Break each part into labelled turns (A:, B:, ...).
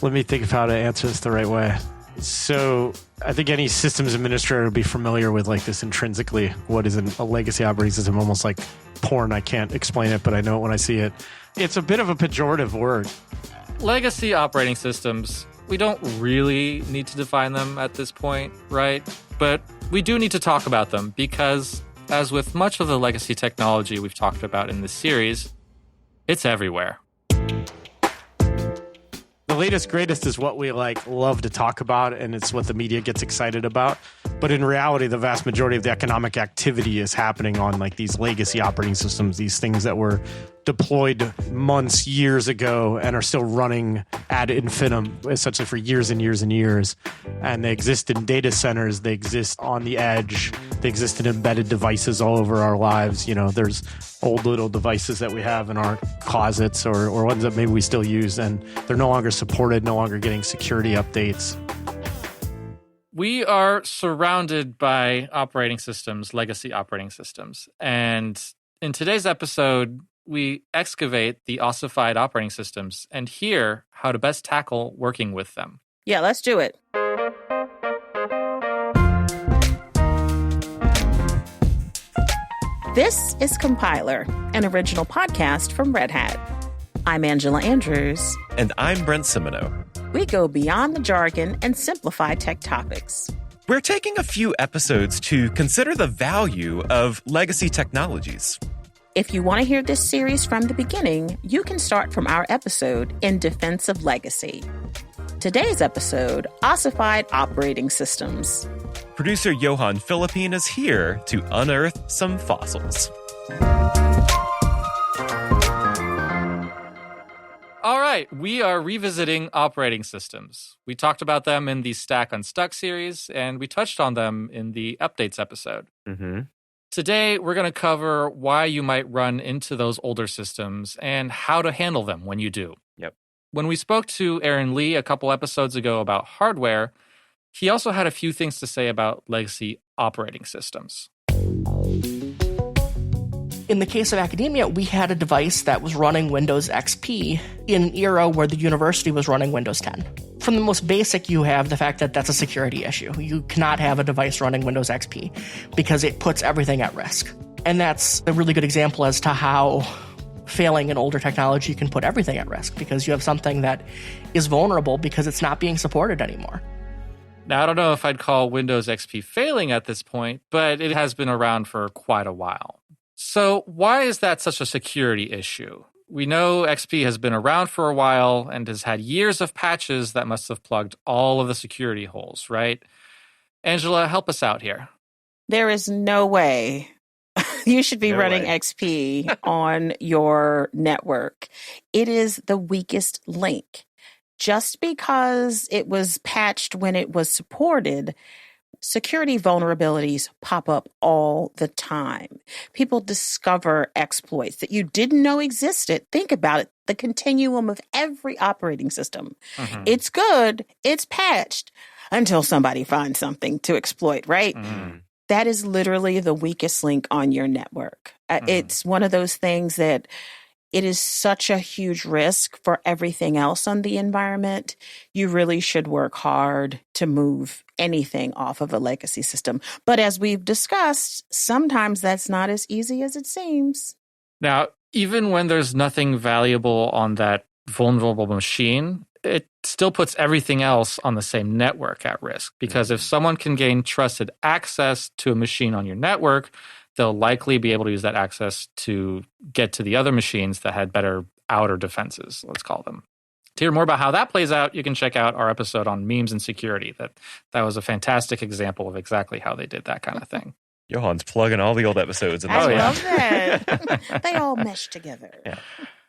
A: Let me think of how to answer this the right way. So I think any systems administrator would be familiar with like this intrinsically. What is a legacy operating system? Almost like porn. I can't explain it, but I know it when I see it. It's a bit of a pejorative word.
B: Legacy operating systems, we don't really need to define them at this point, right? But we do need to talk about them because, as with much of the legacy technology we've talked about in this series, it's everywhere.
A: The latest, greatest is what we love to talk about, and it's what the media gets excited about. But in reality, the vast majority of the economic activity is happening on these legacy operating systems, these things that were deployed months, years ago, and are still running ad infinitum, essentially for years and years and years. And they exist in data centers, they exist on the edge, they exist in embedded devices all over our lives. There's old little devices that we have in our closets or ones that maybe we still use, and they're no longer supported, no longer getting security updates.
B: We are surrounded by operating systems, legacy operating systems. And in today's episode, we excavate the ossified operating systems and hear how to best tackle working with them.
C: Yeah, let's do it. This is Compiler, an original podcast from Red Hat. I'm Angela Andrews.
D: And I'm Brent Simoneau.
C: We go beyond the jargon and simplify tech topics.
D: We're taking a few episodes to consider the value of legacy technologies.
C: If you want to hear this series from the beginning, you can start from our episode In Defense of Legacy. Today's episode, Ossified Operating Systems.
D: Producer Johan Philippine is here to unearth some fossils.
B: All right, we are revisiting operating systems. We talked about them in the Stack Unstuck series, and we touched on them in the Updates episode.
D: Mm-hmm.
B: Today, we're going to cover why you might run into those older systems and how to handle them when you do.
D: Yep.
B: When we spoke to Aaron Lee a couple episodes ago about hardware, he also had a few things to say about legacy operating systems.
E: In the case of academia, we had a device that was running Windows XP in an era where the university was running Windows 10. From the most basic, you have the fact that that's a security issue. You cannot have a device running Windows XP because it puts everything at risk. And that's a really good example as to how failing an older technology can put everything at risk because you have something that is vulnerable because it's not being supported anymore.
B: Now, I don't know if I'd call Windows XP failing at this point, but it has been around for quite a while. So why is that such a security issue? We know XP has been around for a while and has had years of patches that must have plugged all of the security holes, right? Angela, help us out here.
C: There is no way you should be running XP on your network. It is the weakest link. Just because it was patched when it was supported, security vulnerabilities pop up all the time. People discover exploits that you didn't know existed. Think about it, the continuum of every operating system. Mm-hmm. It's good, it's patched, until somebody finds something to exploit, right? Mm. That is literally the weakest link on your network. It's one of those things that it is such a huge risk for everything else on the environment. You really should work hard to move anything off of a legacy system. But as we've discussed, sometimes that's not as easy as it seems.
B: Now, even when there's nothing valuable on that vulnerable machine, it still puts everything else on the same network at risk. Because if someone can gain trusted access to a machine on your network, they'll likely be able to use that access to get to the other machines that had better outer defenses, let's call them. To hear more about how that plays out, you can check out our episode on memes and security. That was a fantastic example of exactly how they did that kind of thing.
D: Johan's plugging all the old episodes.
C: I love that. They all mesh together.
B: Yeah.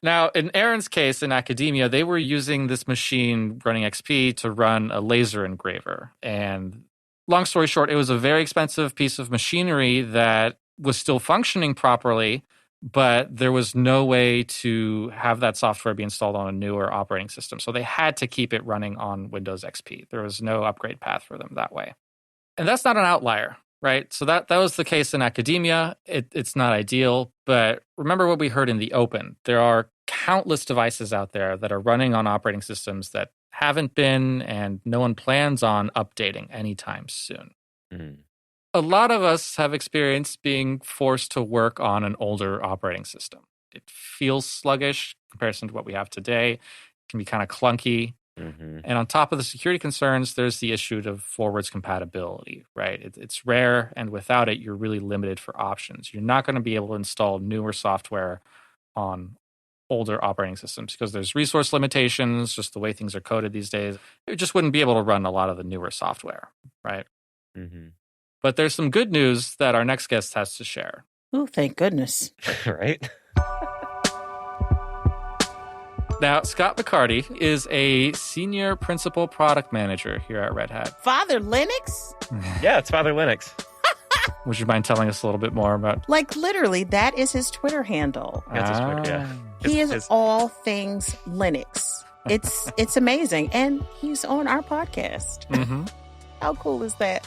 B: Now, in Aaron's case in academia, they were using this machine running XP to run a laser engraver. And long story short, it was a very expensive piece of machinery that was still functioning properly, but there was no way to have that software be installed on a newer operating system. So they had to keep it running on Windows XP. There was no upgrade path for them that way. And that's not an outlier, right? So that was the case in academia. It's not ideal, but remember what we heard in the open. There are countless devices out there that are running on operating systems that haven't been, and no one plans on updating anytime soon. A lot of us have experienced being forced to work on an older operating system. It feels sluggish in comparison to what we have today. It can be kind of clunky. And on top of the security concerns, there's the issue of forwards compatibility, right? It's rare, and without it, you're really limited for options. You're not going to be able to install newer software on older operating systems because there's resource limitations, just the way things are coded these days. You just wouldn't be able to run a lot of the newer software, right? But there's some good news that our next guest has to share.
C: Oh, thank goodness.
D: Right?
B: Now, Scott McCarty is a senior principal product manager here at Red Hat.
C: Father Linux?
D: Yeah, it's Father Linux.
B: Would you mind telling us a little bit more about?
C: Like literally, that is his Twitter handle.
D: That's his Twitter, yeah.
C: He is all things Linux. It's amazing. And he's on our podcast. How cool is that?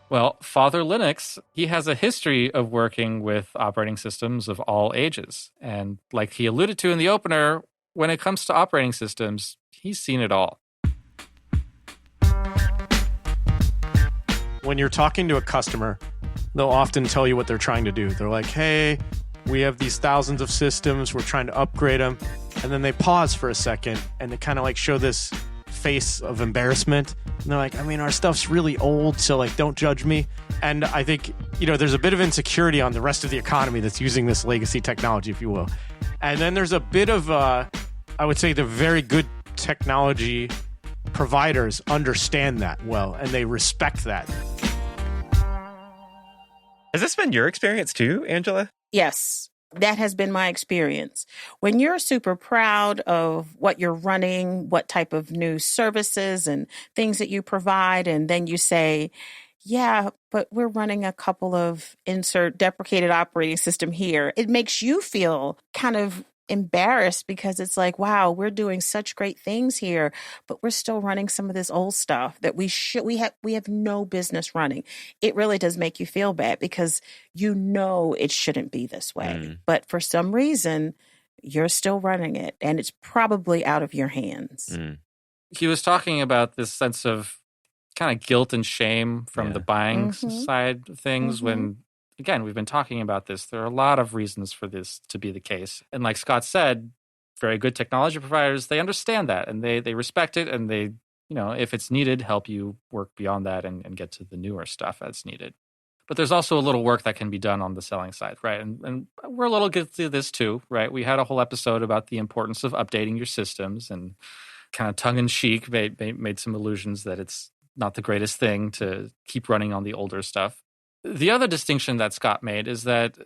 B: Well, Father Linux, he has a history of working with operating systems of all ages. And like he alluded to in the opener, when it comes to operating systems, he's seen it all.
A: When you're talking to a customer, they'll often tell you what they're trying to do. They're like, hey, we have these thousands of systems. We're trying to upgrade them. And then they pause for a second and they kind of like show this face of embarrassment. And they're like, I mean, our stuff's really old, so like, don't judge me. And I think, there's a bit of insecurity on the rest of the economy that's using this legacy technology, if you will. And then there's a bit of, I would say the very good technology providers understand that well, and they respect that.
D: Has this been your experience too, Angela?
C: Yes, that has been my experience. When you're super proud of what you're running, what type of new services and things that you provide, and then you say, yeah, but we're running a couple of insert deprecated operating system here. It makes you feel kind of embarrassed because it's like, wow, we're doing such great things here, but we're still running some of this old stuff that we have no business running. It really does make you feel bad because it shouldn't be this way. But for some reason, you're still running it, and it's probably out of your hands.
B: He was talking about this sense of kind of guilt and shame from the buying side of things when, again, we've been talking about this. There are a lot of reasons for this to be the case. And like Scott said, very good technology providers, they understand that and they respect it, and they, if it's needed, help you work beyond that and get to the newer stuff that's needed. But there's also a little work that can be done on the selling side, right? And we're a little guilty of this too, right? We had a whole episode about the importance of updating your systems, and kind of tongue-in-cheek made some allusions that it's not the greatest thing to keep running on the older stuff. The other distinction that Scott made is that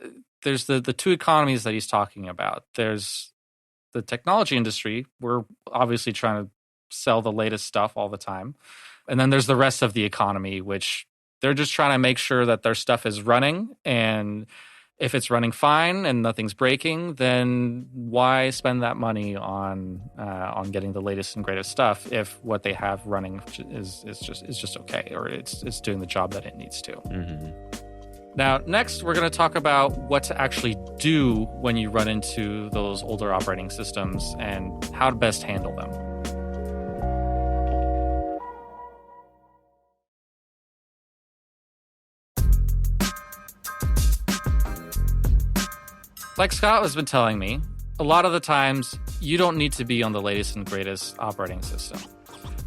B: there's the two economies that he's talking about. There's the technology industry. We're obviously trying to sell the latest stuff all the time. And then there's the rest of the economy, which they're just trying to make sure that their stuff is running. And if it's running fine and nothing's breaking, then why spend that money on getting the latest and greatest stuff if what they have running is just okay, or it's doing the job that it needs to. Now, next, we're going to talk about what to actually do when you run into those older operating systems and how to best handle them. Like Scott has been telling me, a lot of the times you don't need to be on the latest and greatest operating system.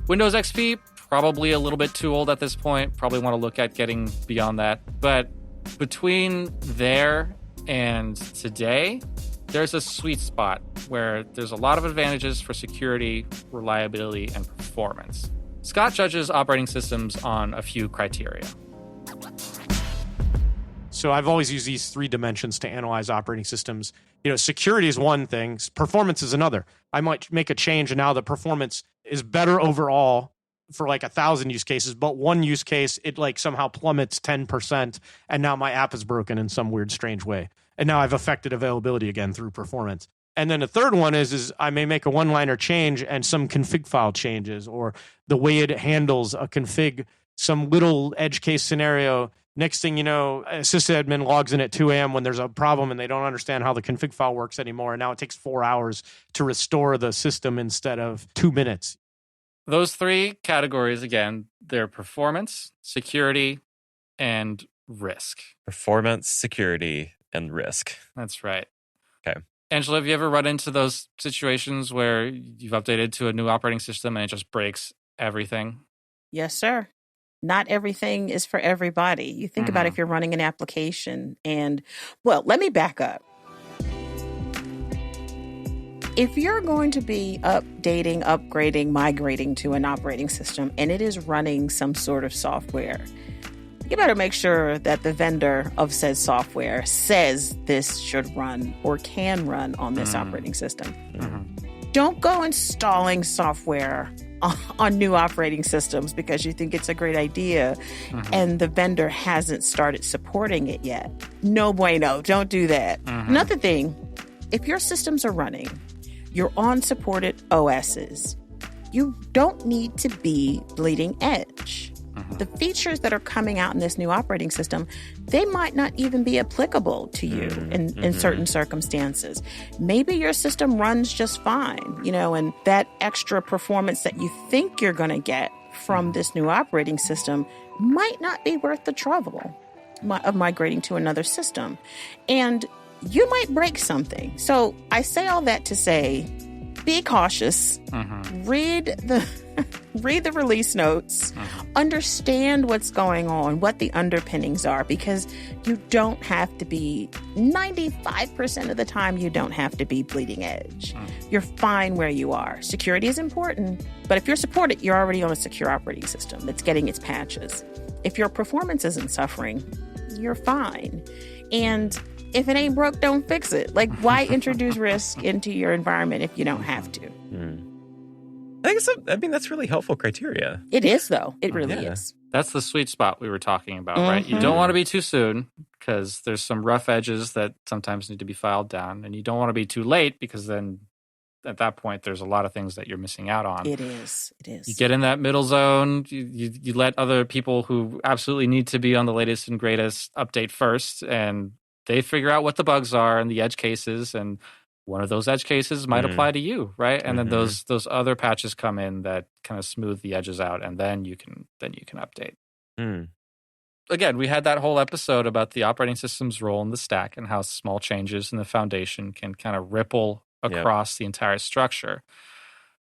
B: Windows XP, probably a little bit too old at this point, probably want to look at getting beyond that. But between there and today, there's a sweet spot where there's a lot of advantages for security, reliability, and performance. Scott judges operating systems on a few criteria.
A: So I've always used these three dimensions to analyze operating systems. Security is one thing, performance is another. I might make a change and now the performance is better overall for like 1,000 use cases, but one use case, it like somehow plummets 10%, and now my app is broken in some weird, strange way. And now I've affected availability again through performance. And then the third one is I may make a one-liner change and some config file changes, or the way it handles a config, some little edge case scenario. Next thing you know, a sysadmin logs in at 2 a.m. when there's a problem and they don't understand how the config file works anymore. And now it takes 4 hours to restore the system instead of 2 minutes.
B: Those three categories, again, they're performance, security, and risk.
D: Performance, security, and risk.
B: That's right.
D: Okay.
B: Angela, have you ever run into those situations where you've updated to a new operating system and it just breaks everything?
C: Yes, sir. Not everything is for everybody. You think about if you're running an application and, well, let me back up. If you're going to be updating, upgrading, migrating to an operating system and it is running some sort of software, you better make sure that the vendor of said software says this should run or can run on this operating system. Don't go installing software on new operating systems because you think it's a great idea and the vendor hasn't started supporting it yet. No bueno. Don't do that. Another thing, if your systems are running, you're on supported OSs, you don't need to be bleeding edge. The features that are coming out in this new operating system, they might not even be applicable to you in certain circumstances. Maybe your system runs just fine, and that extra performance that you think you're going to get from this new operating system might not be worth the trouble of migrating to another system. And you might break something. So I say all that to say, be cautious, read the release notes, understand what's going on, what the underpinnings are, because you don't have to be, 95% of the time, you don't have to be bleeding edge. You're fine where you are. Security is important, but if you're supported, you're already on a secure operating system that's getting its patches. If your performance isn't suffering, you're fine. And if it ain't broke, don't fix it. Like, why introduce risk into your environment if you don't have to?
D: That's really helpful criteria.
C: It is, though. It really is.
B: That's the sweet spot we were talking about, right? You don't want to be too soon because there's some rough edges that sometimes need to be filed down. And you don't want to be too late because then at that point, there's a lot of things that you're missing out on.
C: It is.
B: You get in that middle zone. You let other people who absolutely need to be on the latest and greatest update first, and they figure out what the bugs are and the edge cases, and one of those edge cases might apply to you, right? And then those other patches come in that kind of smooth the edges out, and then you can update. Again, we had that whole episode about the operating system's role in the stack and how small changes in the foundation can kind of ripple across the entire structure.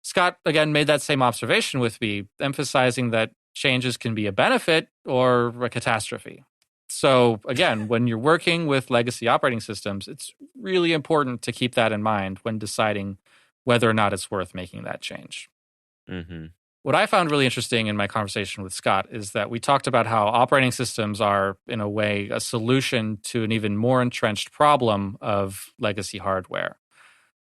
B: Scott, again, made that same observation with me, emphasizing that changes can be a benefit or a catastrophe. So again, when you're working with legacy operating systems, it's really important to keep that in mind when deciding whether or not it's worth making that change. What I found really interesting in my conversation with Scott is that we talked about how operating systems are, in a way, a solution to an even more entrenched problem of legacy hardware.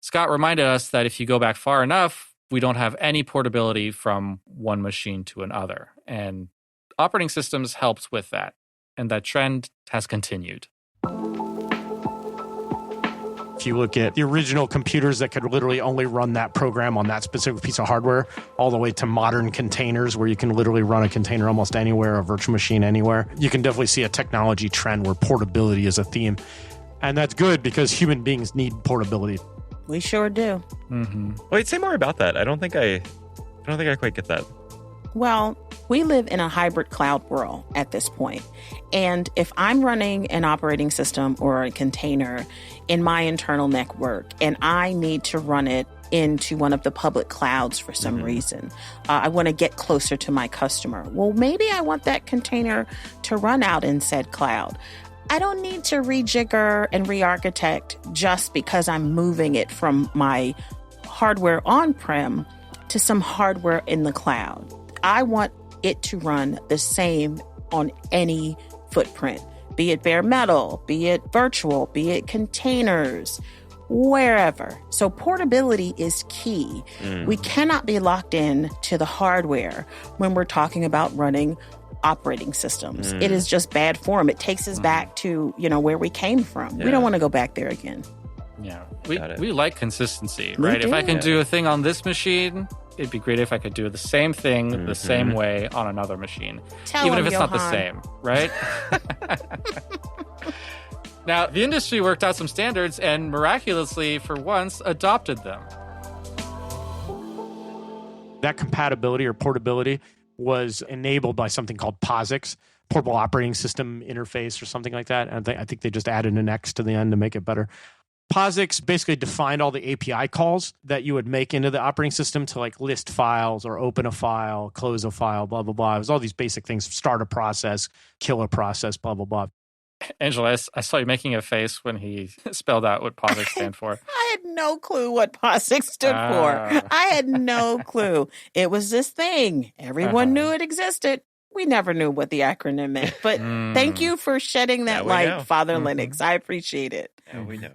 B: Scott reminded us that if you go back far enough, we don't have any portability from one machine to another. And operating systems helped with that. And that trend has continued.
A: If you look at the original computers that could literally only run that program on that specific piece of hardware, all the way to modern containers where you can literally run a container almost anywhere, a virtual machine anywhere, you can definitely see a technology trend where portability is a theme. And that's good because human beings need portability.
C: We sure do.
D: Wait, say more about that. I don't think I quite get that.
C: Well, we live in a hybrid cloud world at this point. And if I'm running an operating system or a container in my internal network and I need to run it into one of the public clouds for some reason, I want to get closer to my customer. Well, maybe I want that container to run out in said cloud. I don't need to rejigger and re-architect just because I'm moving it from my hardware on-prem to some hardware in the cloud. I want it to run the same on any footprint, be it bare metal, be it virtual, be it containers, wherever. So portability is key. We cannot be locked in to the hardware when we're talking about running operating systems. It is just bad form. It takes us back to, where we came from. We don't want to go back there again.
B: Yeah. We like consistency, right? If I can do a thing on this machine, it'd be great if I could do the same thing the same way on another machine. Even if it's not the same, right? Now, the industry worked out some standards and miraculously, for once, adopted them.
A: That compatibility or portability was enabled by something called POSIX, Portable Operating System Interface or something like that. And I think they just added an X to the end to make it better. POSIX basically defined all the API calls that you would make into the operating system to like list files or open a file, close a file, blah, blah, blah. It was all these basic things, start a process, kill a process, blah, blah, blah.
B: Angela, I saw you making a face when he spelled out what POSIX stand for.
C: I had no clue what POSIX stood for. I had no clue. It was this thing. Everyone knew it existed. We never knew what the acronym meant. But thank you for shedding that light, Father Linux. I appreciate it.
D: Yeah, we know.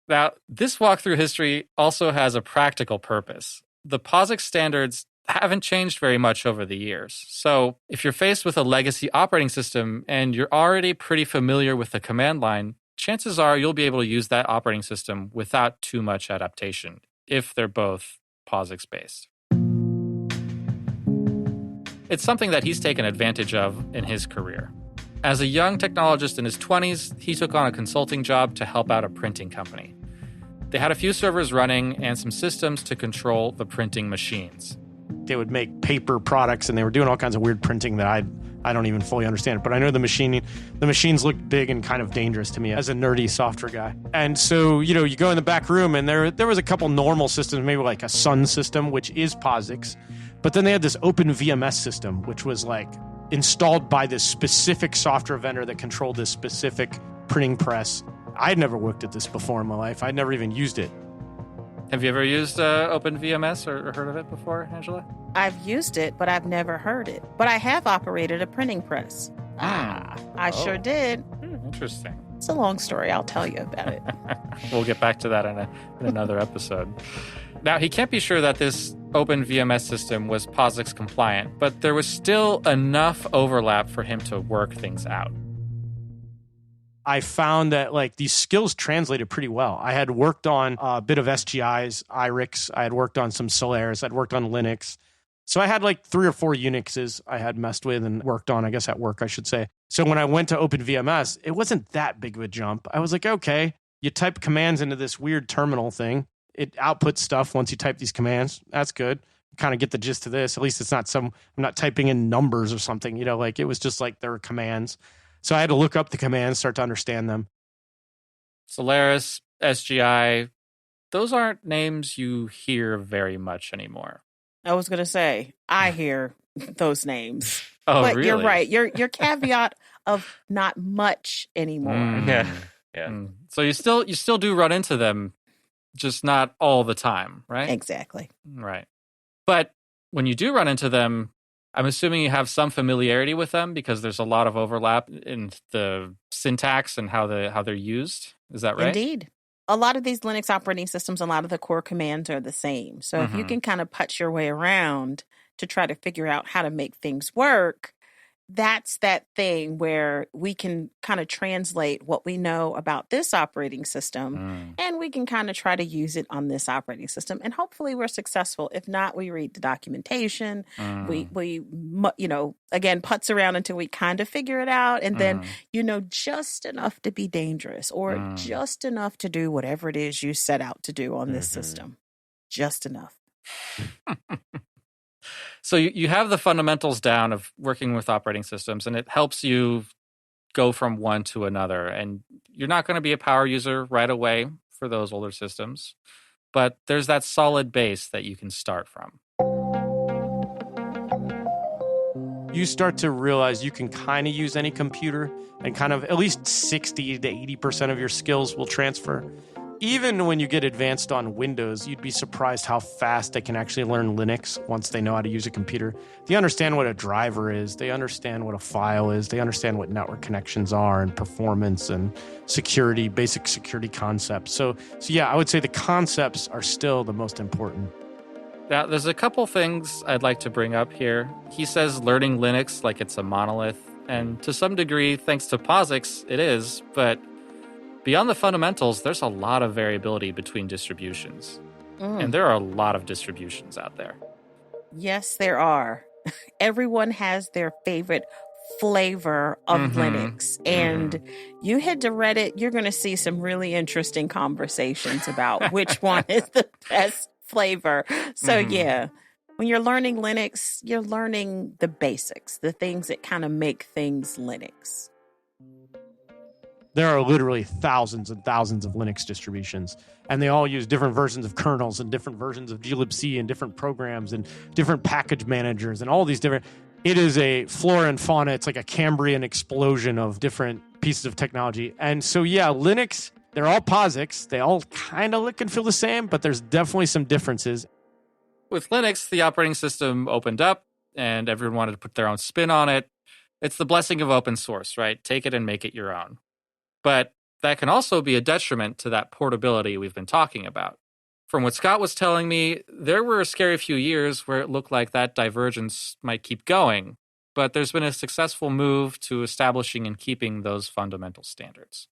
B: Now, this walkthrough history also has a practical purpose. The POSIX standards haven't changed very much over the years. So if you're faced with a legacy operating system and you're already pretty familiar with the command line, chances are you'll be able to use that operating system without too much adaptation, if they're both POSIX-based. It's something that he's taken advantage of in his career. As a young technologist in his 20s, he took on a consulting job to help out a printing company. They had a few servers running and some systems to control the printing machines.
A: They would make paper products, and they were doing all kinds of weird printing that I don't even fully understand. But I know the machines looked big and kind of dangerous to me as a nerdy software guy. And so, you go in the back room, and there was a couple normal systems, maybe like a Sun system, which is POSIX. But then they had this open VMS system, which was like installed by this specific software vendor that controlled this specific printing press. I'd never worked at this before in my life. I'd never even used it.
B: Have you ever used OpenVMS or heard of it before, Angela?
C: I've used it, but I've never heard it. But I have operated a printing press. I sure did.
B: Interesting.
C: It's a long story. I'll tell you about it.
B: We'll get back to that in another episode. Now, he can't be sure that this OpenVMS system was POSIX compliant, but there was still enough overlap for him to work things out.
A: I found that like these skills translated pretty well. I had worked on a bit of SGIs, IRIX. I had worked on some Solaris. I'd worked on Linux. So I had like 3 or 4 Unixes I had messed with and worked on, I guess at work, I should say. So when I went to OpenVMS, it wasn't that big of a jump. I was like, okay, you type commands into this weird terminal thing. It outputs stuff once you type these commands. That's good. You kind of get the gist of this. At least it's not I'm not typing in numbers or something, like it was just like there were commands. So I had to look up the commands, start to understand them.
B: Solaris, SGI, those aren't names you hear very much anymore.
C: I was going to say, I hear those names.
B: Oh,
C: but
B: really?
C: You're right. Your caveat of not much anymore.
D: Yeah.
B: So you still do run into them, just not all the time, right?
C: Exactly.
B: Right. But when you do run into them, I'm assuming you have some familiarity with them because there's a lot of overlap in the syntax and how they're used. Is that right?
C: Indeed. A lot of these Linux operating systems, a lot of the core commands are the same. So if you can kind of putz your way around to try to figure out how to make things work, that's that thing where we can kind of translate what we know about this operating system and we can kind of try to use it on this operating system. And hopefully we're successful. If not, we read the documentation. We again, putz around until we kind of figure it out. And then, just enough to be dangerous or just enough to do whatever it is you set out to do on this system. Just enough.
B: So you have the fundamentals down of working with operating systems, and it helps you go from one to another. And you're not going to be a power user right away for those older systems, but there's that solid base that you can start from.
A: You start to realize you can kind of use any computer and kind of at least 60 to 80% of your skills will transfer. Even when you get advanced on Windows, you'd be surprised how fast they can actually learn Linux once they know how to use a computer. They understand what a driver is. They understand what a file is. They understand what network connections are and performance and security, basic security concepts. So yeah, I would say the concepts are still the most important.
B: Now, there's a couple things I'd like to bring up here. He says learning Linux like it's a monolith, and to some degree, thanks to POSIX, it is, but beyond the fundamentals, there's a lot of variability between distributions. And there are a lot of distributions out there.
C: Yes, there are. Everyone has their favorite flavor of Linux. And you head to Reddit, you're going to see some really interesting conversations about which one is the best flavor. So yeah, when you're learning Linux, you're learning the basics, the things that kind of make things Linux.
A: There are literally thousands and thousands of Linux distributions, and they all use different versions of kernels and different versions of glibc and different programs and different package managers and all these different. It is a flora and fauna. It's like a Cambrian explosion of different pieces of technology. And so, yeah, Linux, they're all POSIX. They all kind of look and feel the same, but there's definitely some differences.
B: With Linux, the operating system opened up and everyone wanted to put their own spin on it. It's the blessing of open source, right? Take it and make it your own. But that can also be a detriment to that portability we've been talking about. From what Scott was telling me, there were a scary few years where it looked like that divergence might keep going, but there's been a successful move to establishing and keeping those fundamental standards.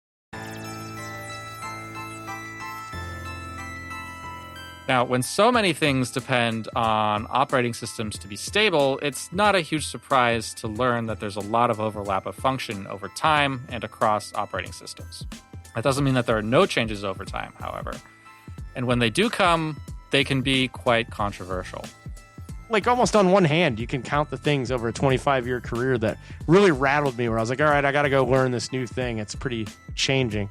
B: Now, when so many things depend on operating systems to be stable, it's not a huge surprise to learn that there's a lot of overlap of function over time and across operating systems. That doesn't mean that there are no changes over time, however. And when they do come, they can be quite controversial.
A: Like almost on one hand, you can count the things over a 25-year career that really rattled me, where I was like, all right, I got to go learn this new thing. It's pretty changing.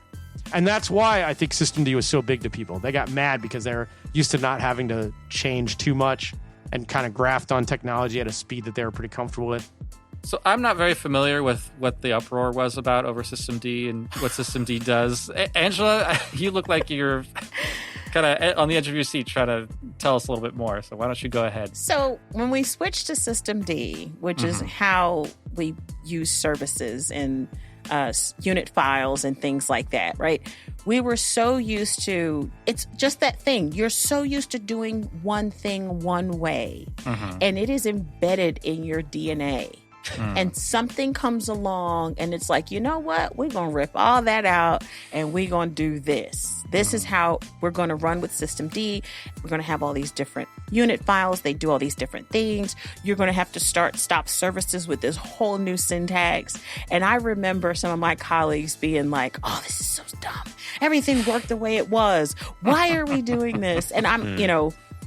A: And that's why I think Systemd was so big to people. They got mad because they're used to not having to change too much and kind of graft on technology at a speed that they were pretty comfortable with.
B: So I'm not very familiar with what the uproar was about over Systemd and what Systemd does. Angela, you look like you're kind of on the edge of your seat trying to tell us a little bit more. So why don't you go ahead?
C: So when we switched to Systemd, which is how we use services and unit files and things like that, right? We were so used to, it's just that thing. You're so used to doing one thing one way, and it is embedded in your DNA. And something comes along and it's like, you know what? We're going to rip all that out and we're going to do this. This is how we're going to run with Systemd. We're going to have all these different unit files. They do all these different things. You're going to have to stop services with this whole new syntax. And I remember some of my colleagues being like, oh, this is so dumb. Everything worked the way it was. Why are we doing this? And I'm,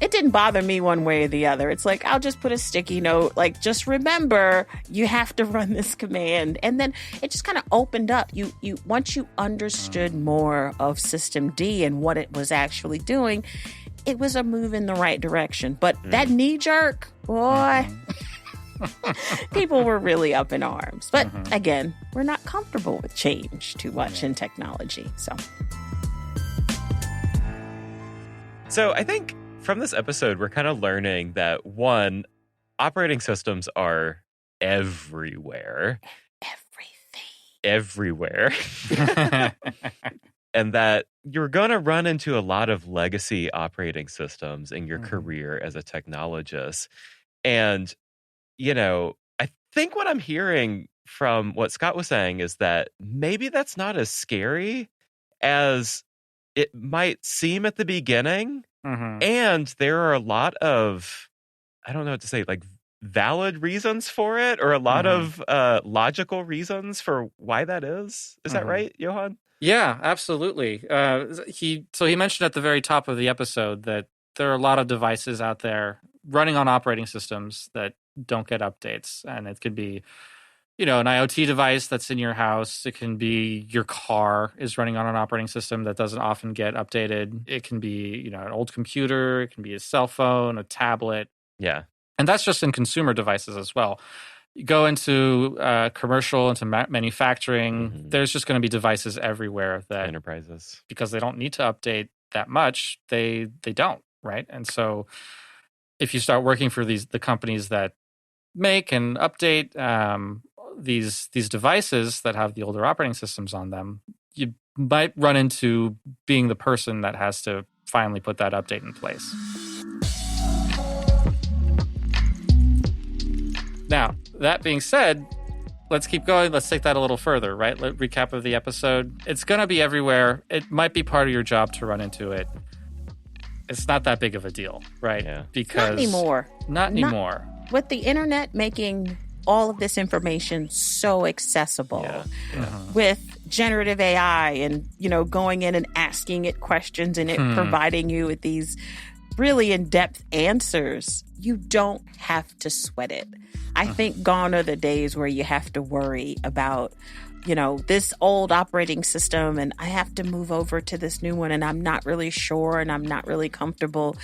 C: it didn't bother me one way or the other. It's like, I'll just put a sticky note, like, just remember, you have to run this command. And then it just kind of opened up. You once you understood more of Systemd and what it was actually doing, it was a move in the right direction. But that knee jerk, boy, people were really up in arms. But again, we're not comfortable with change too much in technology.
D: So I think from this episode, we're kind of learning that, one, operating systems are everywhere. Everywhere. And that you're going to run into a lot of legacy operating systems in your career as a technologist. And, I think what I'm hearing from what Scott was saying is that maybe that's not as scary as it might seem at the beginning. And there are a lot of, I don't know what to say, like valid reasons for it, or a lot of logical reasons for why that is. Is that right, Johan?
B: Yeah, absolutely. He mentioned at the very top of the episode that there are a lot of devices out there running on operating systems that don't get updates. And it could be, an IoT device that's in your house. It can be your car is running on an operating system that doesn't often get updated. It can be, an old computer. It can be a cell phone, a tablet.
D: Yeah.
B: And that's just in consumer devices as well. You go into commercial, into manufacturing, there's just going to be devices everywhere that
D: enterprises, because
B: they don't need to update that much, they don't, right? And so if you start working for the companies that make and update these devices that have the older operating systems on them, you might run into being the person that has to finally put that update in place. Now, that being said, let's keep going. Let's take that a little further, right? Recap of the episode. It's going to be everywhere. It might be part of your job to run into it. It's not that big of a deal, right?
D: Yeah.
C: Because Not anymore. With the internet making all of this information so accessible, with generative AI and, going in and asking it questions and it providing you with these really in-depth answers, you don't have to sweat it. I think gone are the days where you have to worry about, this old operating system and I have to move over to this new one and I'm not really sure and I'm not really comfortable.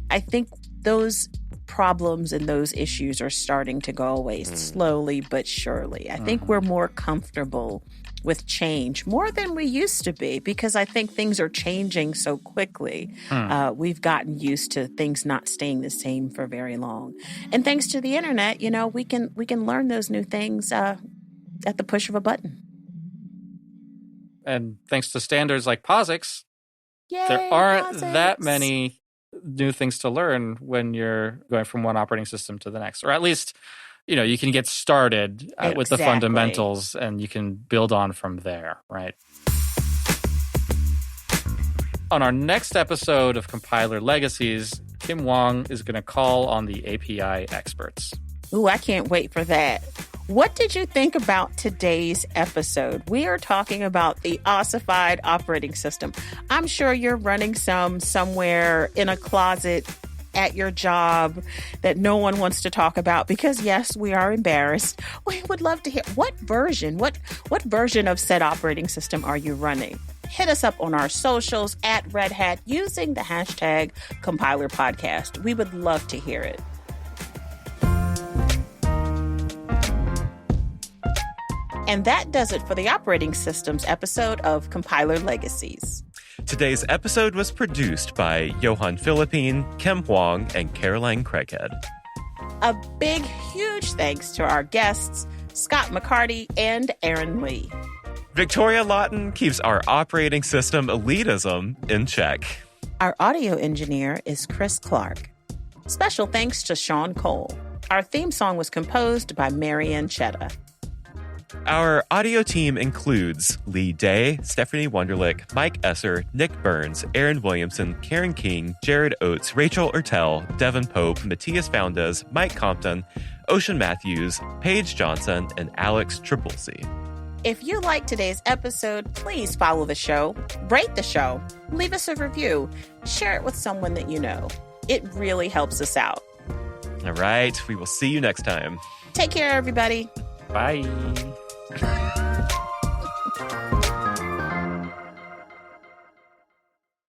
C: I think those problems and those issues are starting to go away slowly but surely. I think we're more comfortable with change more than we used to be because I think things are changing so quickly. We've gotten used to things not staying the same for very long. And thanks to the internet, we can learn those new things at the push of a button.
B: And thanks to standards like POSIX,
C: Yay,
B: there aren't
C: POSIX.
B: that many new things to learn when you're going from one operating system to the next. Or at least, you can get started with the fundamentals and you can build on from there, right? On our next episode of Compiler Legacies, Kim Wong is going to call on the API experts.
C: Ooh, I can't wait for that. What did you think about today's episode? We are talking about the Ossified operating system. I'm sure you're running some somewhere in a closet at your job that no one wants to talk about because, yes, we are embarrassed. We would love to hear what version of said operating system are you running? Hit us up on our socials at Red Hat using the hashtag #CompilerPodcast. We would love to hear it. And that does it for the operating systems episode of Compiler Legacies.
D: Today's episode was produced by Johan Philippine, Kim Huang, and Caroline Craighead.
C: A big, huge thanks to our guests, Scott McCarty and Aaron Lee.
D: Victoria Lawton keeps our operating system elitism in check.
C: Our audio engineer is Chris Clark. Special thanks to Sean Cole. Our theme song was composed by Marianne Chetta.
D: Our audio team includes Lee Day, Stephanie Wunderlich, Mike Esser, Nick Burns, Aaron Williamson, Karen King, Jared Oates, Rachel Ertel, Devin Pope, Matthias Foundes, Mike Compton, Ocean Matthews, Paige Johnson, and Alex Triplesy.
C: If you liked today's episode, please follow the show, rate the show, leave us a review, share it with someone that you know. It really helps us out.
D: All right, we will see you next time.
C: Take care, everybody.
B: Bye.